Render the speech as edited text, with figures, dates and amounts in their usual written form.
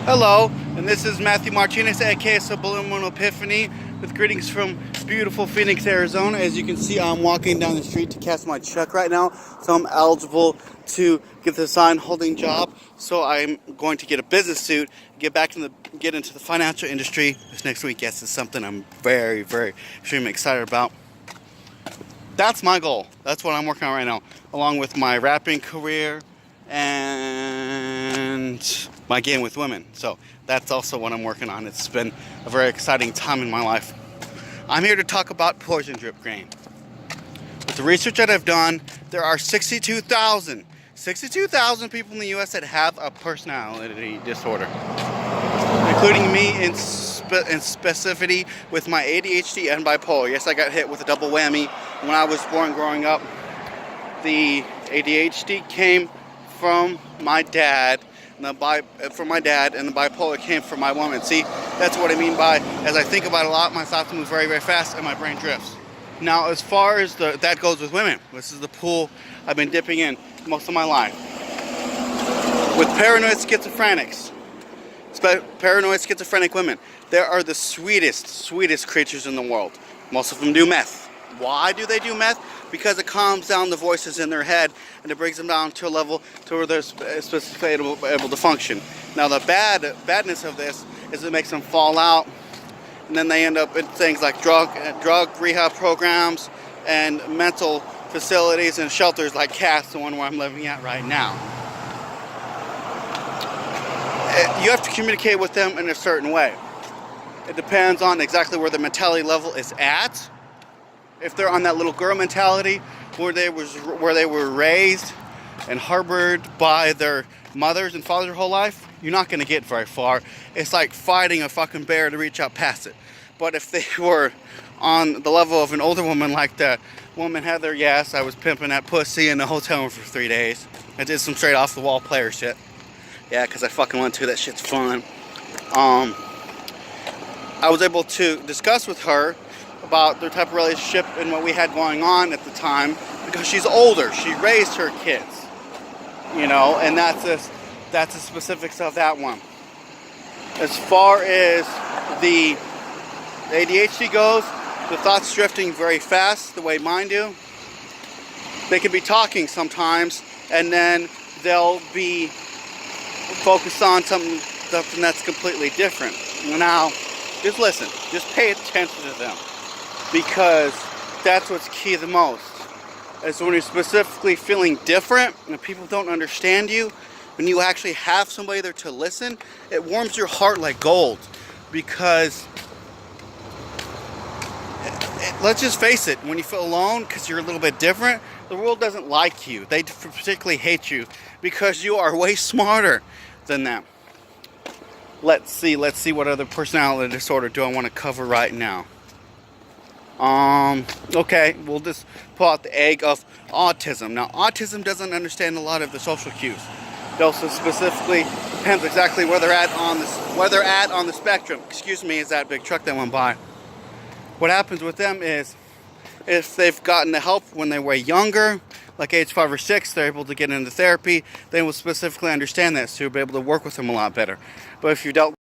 Hello, and this is Matthew Martinez, aka Subliminal Epiphany, with greetings from beautiful Phoenix, Arizona. As you can see, I'm walking down the street to cash my check right now, so I'm eligible to get the sign-holding job. So I'm going to get a business suit, get into the financial industry this next week. Yes, it's something I'm very, extremely excited about. That's my goal. That's what I'm working on right now, along with my rapping career and my game with women. So that's also what I'm working on. It's been a very exciting time in my life. I'm here to talk about poison drip grain. With the research that I've done, there are 62,000 people in the US that have a personality disorder, including me in specificity with my ADHD and bipolar. Yes, I got hit with a double whammy when I was born growing up. The ADHD came from my dad, and the bipolar came from my woman. See, that's what I mean by, as I think about it a lot, my thoughts move very fast and my brain drifts. Now, as far as that goes with women, this is the pool I've been dipping in most of my life. With paranoid schizophrenic women, there are the sweetest creatures in the world. Most of them do meth. Why do they do meth? Because it calms down the voices in their head and it brings them down to a level to where they're specifically able to function. Now, the badness of this is it makes them fall out, and then they end up in things like drug rehab programs and mental facilities and shelters like CAST, the one where I'm living at right now. You have to communicate with them in a certain way. It depends on exactly where the mentality level is at. If they're on that little girl mentality where they were raised and harbored by their mothers and fathers their whole life, you're not going to get very far. It's like fighting a fucking bear to reach out past it. But if they were on the level of an older woman, like the woman Heather, yes, I was pimping that pussy in the hotel room for 3 days. I did some straight off the wall player shit. Yeah, because I fucking want to. That shit's fun. I was able to discuss with her about their type of relationship and what we had going on at the time, because she's older. She raised her kids, and that's the specifics of that one. As far as the ADHD goes, the thoughts drifting very fast, the way mine do. They can be talking sometimes, and then they'll be focused on something that's completely different. Now, just listen, just pay attention to them, because that's what's key the most. Is when you're specifically feeling different and people don't understand you, when you actually have somebody there to listen, it warms your heart like gold. Because let's just face it, when you feel alone because you're a little bit different, the world doesn't like you. They particularly hate you because you are way smarter than them. Let's see what other personality disorder do I want to cover right now. Okay, we'll just pull out the egg of autism. Now, autism doesn't understand a lot of the social cues. It also specifically depends exactly where they're at on the spectrum. Excuse me, is that big truck that went by. What happens with them is, if they've gotten the help when they were younger, like age 5 or 6, they're able to get into therapy. They will specifically understand that, so you'll be able to work with them a lot better. But if you dealt